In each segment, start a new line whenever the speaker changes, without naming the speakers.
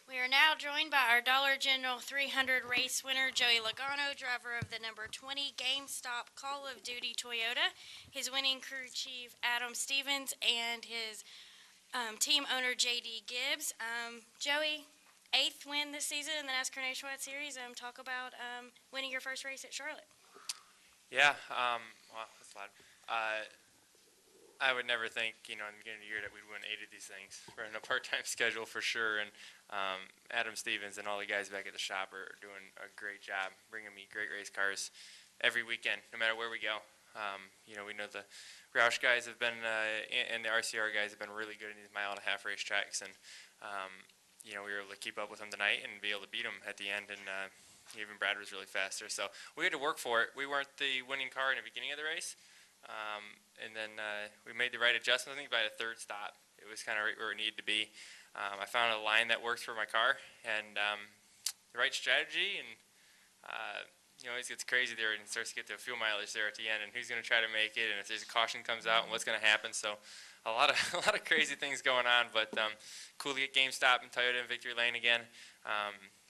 We are now joined by our Dollar General 300 race winner, Joey Logano, driver of the number 20 GameStop Call of Duty Toyota, his winning crew chief, Adam Stevens, and his team owner, J.D. Gibbs. Joey, 8th win this season in the NASCAR Nationwide Series. Talk about winning your first race at Charlotte.
Yeah, well, that's loud. I would never think, in the beginning of the year that we'd win 8 of these things. Running a part-time schedule for sure, and Adam Stevens and all the guys back at the shop are doing a great job, bringing me great race cars every weekend, no matter where we go. We know the Roush guys have been, and the RCR guys have been really good in these mile-and-a-half racetracks, and we were able to keep up with them tonight and be able to beat them at the end, and even Brad was really faster. So we had to work for it. We weren't the winning car in the beginning of the race. And then we made the right adjustment, I think, by the 3rd stop. It was kind of right where it needed to be. I found a line that works for my car and the right strategy. And, it always gets crazy there and starts to get to fuel mileage there at the end and who's going to try to make it and if there's a caution comes out and what's going to happen. So a lot of crazy things going on, but cool to get GameStop and Toyota in victory lane again.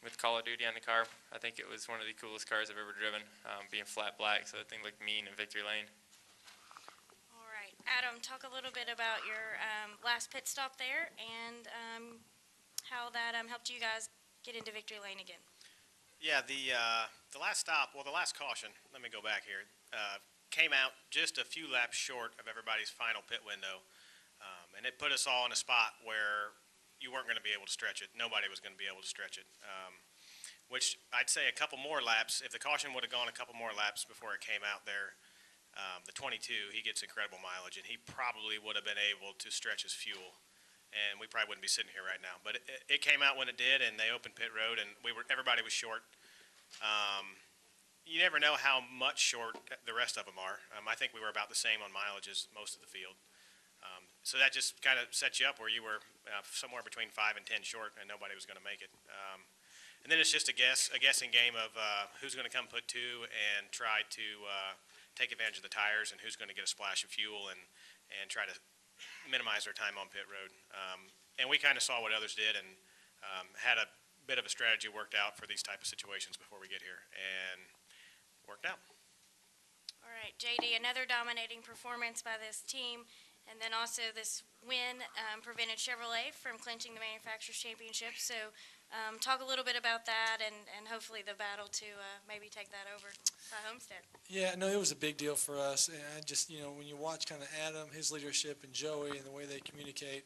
With Call of Duty on the car, I think it was one of the coolest cars I've ever driven, being flat black, so the thing looked mean in victory lane.
Adam, talk a little bit about your last pit stop there and how that helped you guys get into victory lane again.
Yeah, the last stop, well, the last caution, let me go back here, came out just a few laps short of everybody's final pit window, and it put us all in a spot where you weren't going to be able to stretch it. Nobody was going to be able to stretch it, which I'd say a couple more laps, if the caution would have gone a couple more laps before it came out there, the 22, he gets incredible mileage, and he probably would have been able to stretch his fuel, and we probably wouldn't be sitting here right now. But it came out when it did, and they opened pit road, and everybody was short. You never know how much short the rest of them are. I think we were about the same on mileage as most of the field. So that just kind of set you up where you were somewhere between 5 and 10 short, and nobody was going to make it. And then it's just a guessing game of who's going to come put 2 and try to take advantage of the tires and who's going to get a splash of fuel and try to minimize their time on pit road. And we kind of saw what others did and had a bit of a strategy worked out for these type of situations before we get here, and worked out.
All right, JD, another dominating performance by this team, and then also this win prevented Chevrolet from clinching the Manufacturers' Championship. So talk a little bit about that and hopefully the battle to maybe take that over by Homestead.
Yeah, no, it was a big deal for us. And I just, when you watch kind of Adam, his leadership, and Joey and the way they communicate,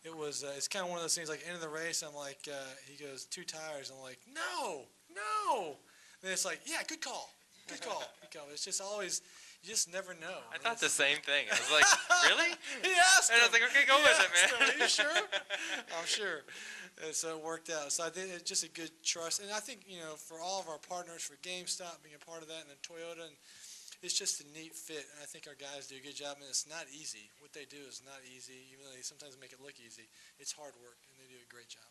it's kind of one of those things like end of the race, I'm like, he goes, 2 tires. I'm like, no. And it's like, yeah, good call. It's just always, you just never know.
I thought the same thing. I was like, really?
He asked
and I was like, okay, go with it, man.
Are you sure? I'm sure. And so it worked out. So I think it's just a good trust. And I think, for all of our partners, for GameStop being a part of that, and then Toyota, and it's just a neat fit. And I think our guys do a good job. And it's not easy. What they do is not easy, even though they sometimes make it look easy. It's hard work, and they do a great job.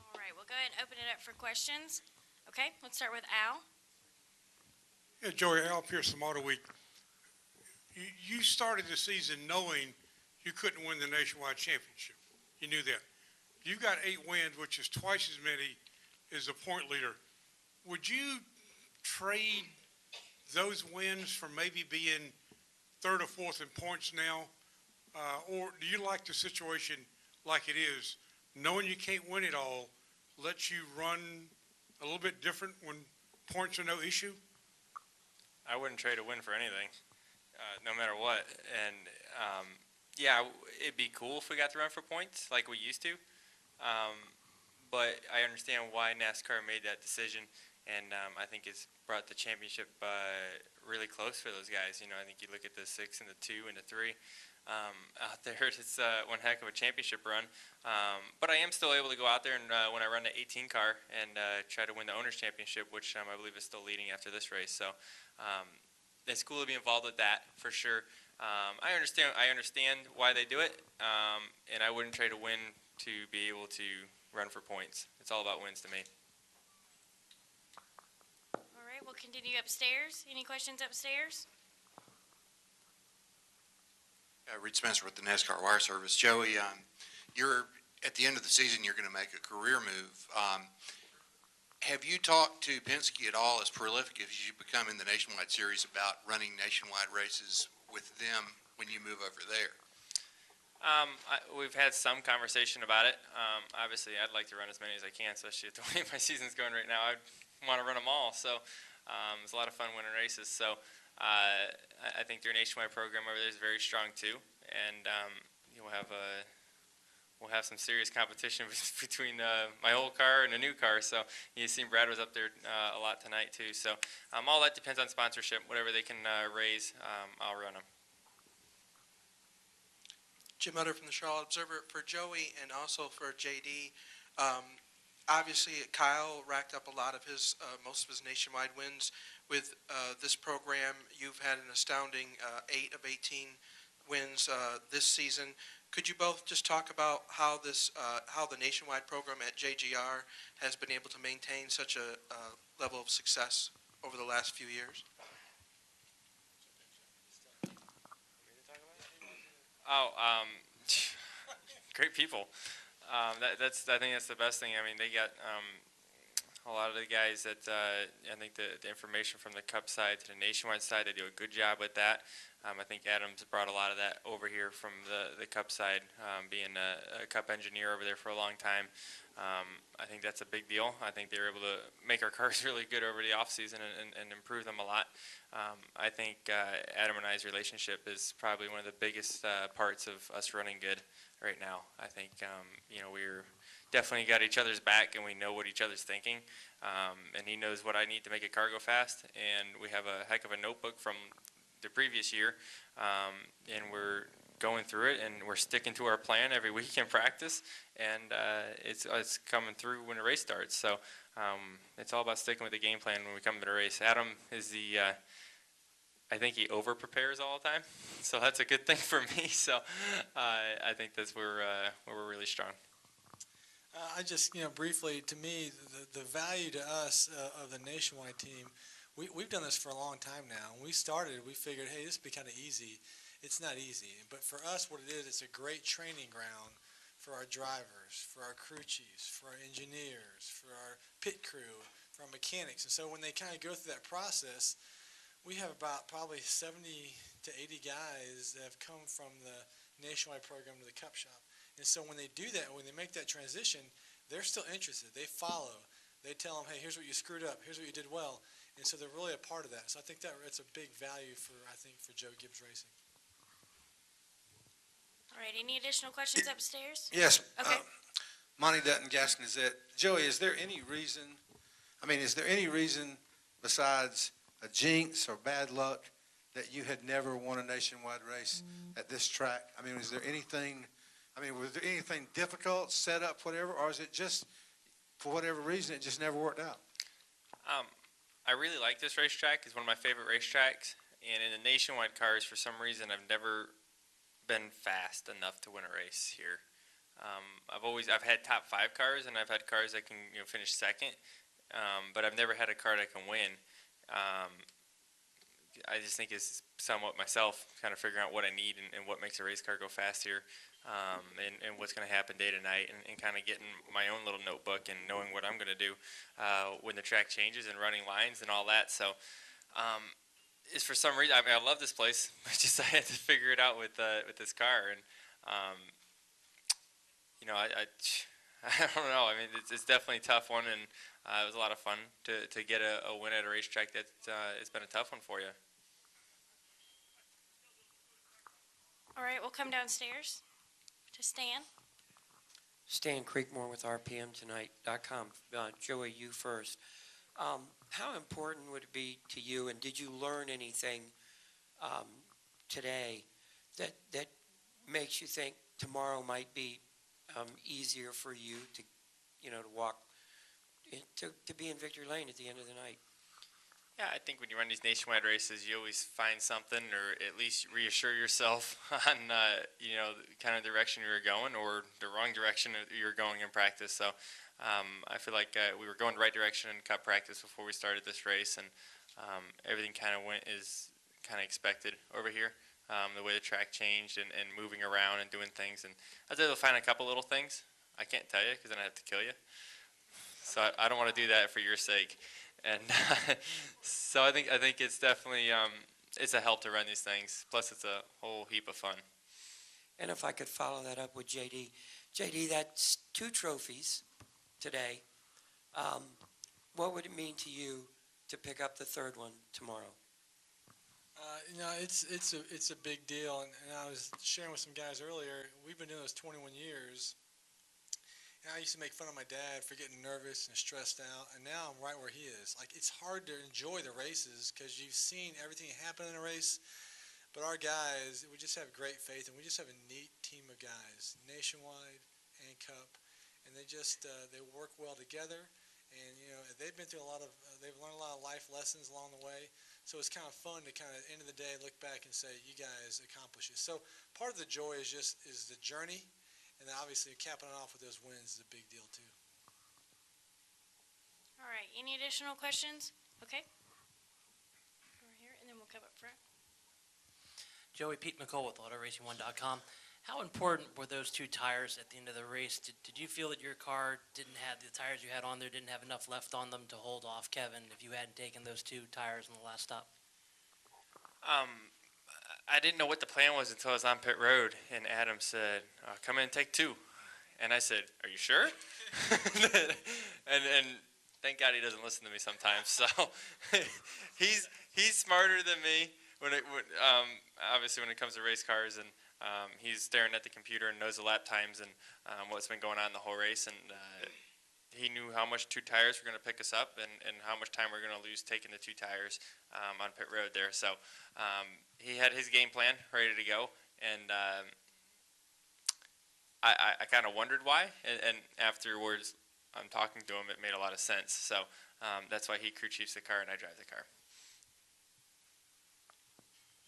All right, we'll go ahead and open it up for questions. Okay, let's start with Al.
Yeah, Joey, Al Pierce from Auto Week. You started the season knowing you couldn't win the Nationwide Championship. You knew that. You got 8 wins, which is twice as many as the point leader. Would you trade those wins for maybe being 3rd or 4th in points now? Or do you like the situation like it is, knowing you can't win it all, lets you run a little bit different when points are no issue?
I wouldn't trade a win for anything, no matter what. And, yeah, it'd be cool if we got to run for points like we used to. But I understand why NASCAR made that decision, and I think it's brought the championship really close for those guys. I think you look at the 6 and the 2 and the 3 out there. It's one heck of a championship run. But I am still able to go out there and when I run the 18 car and try to win the Owners' Championship, which I believe is still leading after this race. So it's cool to be involved with that for sure. I understand why they do it, and I wouldn't trade a win to be able to run for points. It's all about wins to me.
All right, we'll continue upstairs. Any questions upstairs?
Reed Spencer with the NASCAR Wire Service. Joey, your at the end of the season, you're going to make a career move. Have you talked to Penske at all, as prolific as you become in the Nationwide Series, about running nationwide races with them when you move over there?
We've had some conversation about it. Obviously, I'd like to run as many as I can, especially at the way my season's going right now. I want to run them all. So it's a lot of fun winning races. So I think their nationwide program over there is very strong too, and we'll have some serious competition between my old car and a new car. So you've seen Brad was up there a lot tonight too. So all that depends on sponsorship. Whatever they can raise, I'll run them.
Jim Utter from the Charlotte Observer. For Joey and also for JD, obviously Kyle racked up a lot of his, most of his nationwide wins with this program. You've had an astounding 8 of 18 wins this season. Could you both just talk about how the nationwide program at JGR has been able to maintain such a level of success over the last few years?
Great people. I think that's the best thing. I mean, they got a lot of the guys that I think the information from the Cup side to the nationwide side, they do a good job with that. I think Adams brought a lot of that over here from the Cup side, being a Cup engineer over there for a long time. I think that's a big deal. I think they were able to make our cars really good over the off season and improve them a lot. I think Adam and I's relationship is probably one of the biggest parts of us running good right now. I think we're definitely got each other's back, and we know what each other's thinking. And he knows what I need to make a car go fast, and we have a heck of a notebook from the previous year, and we're going through it, and we're sticking to our plan every week in practice, and it's coming through when the race starts. So it's all about sticking with the game plan when we come to the race. Adam is I think he over prepares all the time, so that's a good thing for me. So I think that's where we're really strong.
I just, briefly, to me, the value to us of the nationwide team, we've done this for a long time now. When we started, we figured, hey, this would be kind of easy. It's not easy. But for us, what it is, it's a great training ground for our drivers, for our crew chiefs, for our engineers, for our pit crew, for our mechanics. And so when they kind of go through that process, we have about probably 70 to 80 guys that have come from the nationwide program to the Cup shop. And so when they do that, when they make that transition, they're still interested. They follow. They tell them, hey, here's what you screwed up. Here's what you did well. And so they're really a part of that. So I think that's a big value for Joe Gibbs Racing.
All right, any additional questions upstairs?
Yes.
Okay.
Monty Dutton, Gaston Gazette. Joey, is there any reason besides a jinx or bad luck that you had never won a nationwide race at this track? I mean, was there anything difficult, set up, whatever, or is it just, for whatever reason, it just never worked out?
I really like this racetrack. It's one of my favorite racetracks. And in the nationwide cars, for some reason, I've never been fast enough to win a race here. I've had top 5 cars, and I've had cars that can finish second, but I've never had a car that can win. I just think it's somewhat myself kind of figuring out what I need and what makes a race car go fast here, and what's going to happen day to night, and kind of getting my own little notebook and knowing what I'm going to do when the track changes and running lines and all that. So is for some reason, I mean, I love this place. It's just I had to figure it out with this car, and I don't know. I mean, it's definitely a tough one, and it was a lot of fun to get a win at a racetrack that it's been a tough one for you.
All right, we'll come downstairs to Stan.
Stan Creekmore with RPMtonight.com. Joey, you first. How important would it be to you, and did you learn anything today that makes you think tomorrow might be easier for you to walk, to be in victory lane at the end of the night?
Yeah, I think when you run these nationwide races, you always find something, or at least reassure yourself on, kind of direction you're going, or the wrong direction that you're going in practice. So I feel like we were going the right direction in Cup practice before we started this race, and everything kind of went as kind of expected over here. The way the track changed and moving around and doing things, and I was able to find a couple little things I can't tell you because then I have to kill you. So I don't want to do that for your sake. And so I think it's definitely it's a help to run these things. Plus, it's a whole heap of fun.
And if I could follow that up with JD. JD, that's 2 trophies today. What would it mean to you to pick up the 3rd one tomorrow?
It's a big deal, and I was sharing with some guys earlier. We've been doing this 21 years, and I used to make fun of my dad for getting nervous and stressed out, and now I'm right where he is. Like, it's hard to enjoy the races because you've seen everything happen in a race, but our guys, we just have great faith, and we just have a neat team of guys, nationwide and Cup, and they work well together. And they've been through they've learned a lot of life lessons along the way. So it's kind of fun to kind of, end of the day, look back and say, you guys accomplished it. So part of the joy is the journey, and then obviously capping it off with those wins is a big deal too.
All right, any additional questions? Okay. Over here, and then we'll come up front.
Joey, Pete McCall with AutoRacing1.com. How important were those 2 tires at the end of the race? Did you feel that your car didn't have the tires you had on there, didn't have enough left on them to hold off Kevin if you hadn't taken those 2 tires in the last stop?
I didn't know what the plan was until I was on pit road, and Adam said, "Come in and take 2." And I said, "Are you sure?" and thank God he doesn't listen to me sometimes. So he's smarter than me obviously when it comes to race cars, and he's staring at the computer and knows the lap times and what's been going on the whole race, and he knew how much 2 tires were going to pick us up and how much time we're going to lose taking the 2 tires on pit road there. So he had his game plan ready to go, and I kind of wondered why, and afterwards I'm talking to him, it made a lot of sense. So that's why he crew chiefs the car and I drive the car.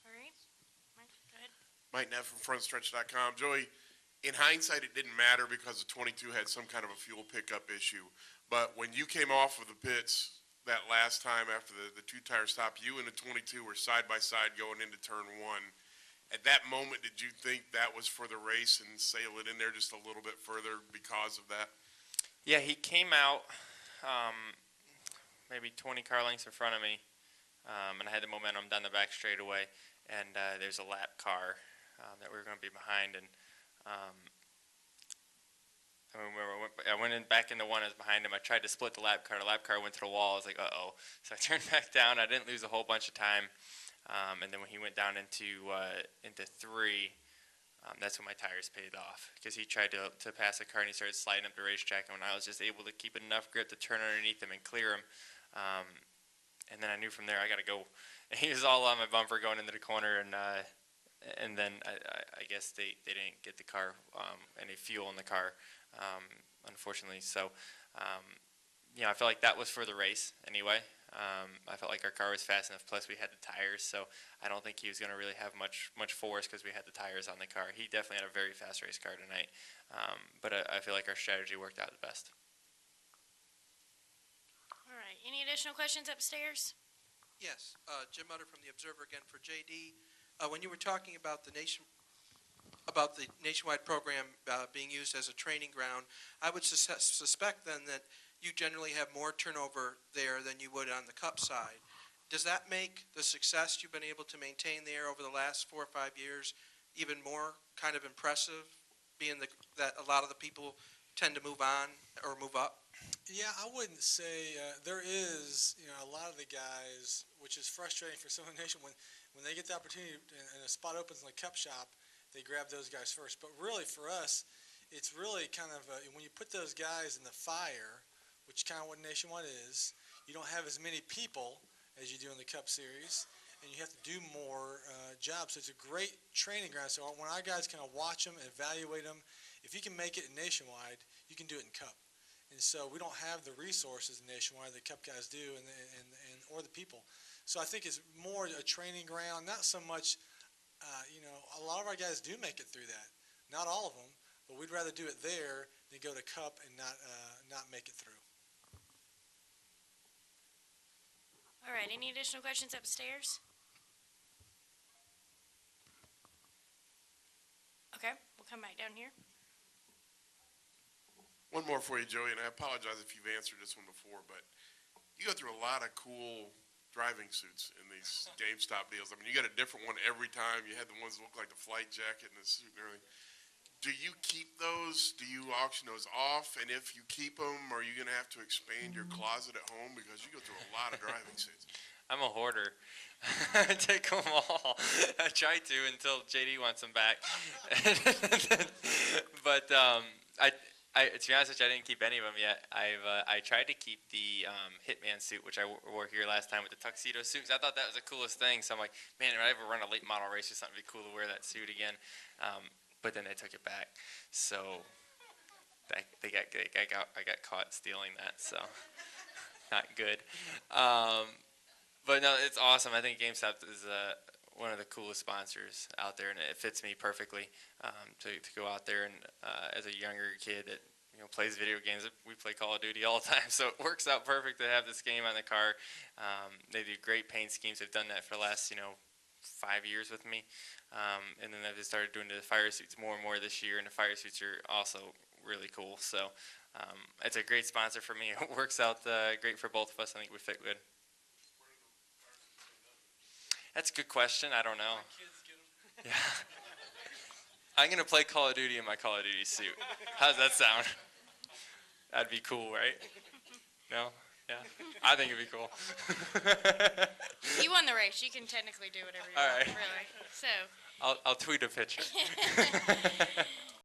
All right. Mike, go ahead.
Mike Neff from FrontStretch.com. Joey, in hindsight, it didn't matter because the 22 had some kind of a fuel pickup issue. But when you came off of the pits that last time after the 2-tire stop, you and the 22 were side by side going into turn 1. At that moment, did you think that was for the race and sail it in there just a little bit further because of that?
Yeah, he came out maybe 20 car lengths in front of me, and I had the momentum down the back straightaway, and there's a lap car that we were going to be behind, and I went in back into one. I was behind him. I tried to split the lap car. The lap car went to the wall. I was like, uh-oh. So I turned back down. I didn't lose a whole bunch of time, and then when he went down into 3, that's when my tires paid off, because he tried to pass the car and he started sliding up the racetrack, and when I was just able to keep enough grip to turn underneath him and clear him, and then I knew from there I got to go. And he was all on my bumper going into the corner, and then I guess they didn't get the car any fuel in the car, unfortunately. So I felt like that was for the race anyway. I felt like our car was fast enough, plus we had the tires, so I don't think he was going to really have much force because we had the tires on the car. He definitely had a very fast race car tonight, but I feel like our strategy worked out the best.
All right. Any additional questions upstairs?
Yes, Jim Utter from the Observer again for JD. When you were talking about the nationwide program being used as a training ground, I would suspect then that you generally have more turnover there than you would on the Cup side. Does that make the success you've been able to maintain there over the last 4 or 5 years even more kind of impressive, being that a lot of the people tend to move on or move up?
Yeah, I wouldn't say there is, a lot of the guys, which is frustrating for some of the nation, when they get the opportunity and a spot opens in the Cup shop, they grab those guys first. But really for us, it's really kind of, when you put those guys in the fire, which kind of what Nationwide is, you don't have as many people as you do in the Cup Series, and you have to do more jobs. So it's a great training ground. So when our guys kind of watch them, evaluate them, if you can make it in Nationwide, you can do it in Cup. And so we don't have the resources in Nationwide that Cup guys do, or the people. So I think it's more a training ground, not so much, a lot of our guys do make it through that. Not all of them, but we'd rather do it there than go to Cup and not make it through.
All right. Any additional questions upstairs? Okay. We'll come back down here.
One more for you, Joey, and I apologize if you've answered this one before, but you go through a lot of cool driving suits in these GameStop deals. I mean, you got a different one every time. You had the ones that look like the flight jacket and the suit and everything. Do you keep those? Do you auction those off? And if you keep them, are you going to have to expand your closet at home because you go through a lot of driving suits?
I'm a hoarder. I take them all. I try to until JD wants them back. But to be honest with you, I didn't keep any of them yet. I tried to keep the Hitman suit, which I wore here last time with the tuxedo suit, 'cause I thought that was the coolest thing. So I'm like, man, if I ever run a late model race or something, it'd be cool to wear that suit again. But then they took it back, so I got caught stealing that, so not good. But no, it's awesome. I think GameStop is one of the coolest sponsors out there, and it fits me perfectly to go out there and as a younger kid that plays video games. We play Call of Duty all the time, so it works out perfect to have this game on the car. They do great paint schemes. They've done that for the last 5 years with me, and then they've just started doing the fire suits more and more this year, and the fire suits are also really cool. So it's a great sponsor for me. It works out great for both of us. I think we fit good. That's a good question. I don't know. Yeah. I'm going to play Call of Duty in my Call of Duty suit. How's that sound? That'd be cool, right? No? Yeah? I think it'd be cool.
You won the race. You can technically do whatever you
All
want,
right.
really. So.
I'll tweet a picture.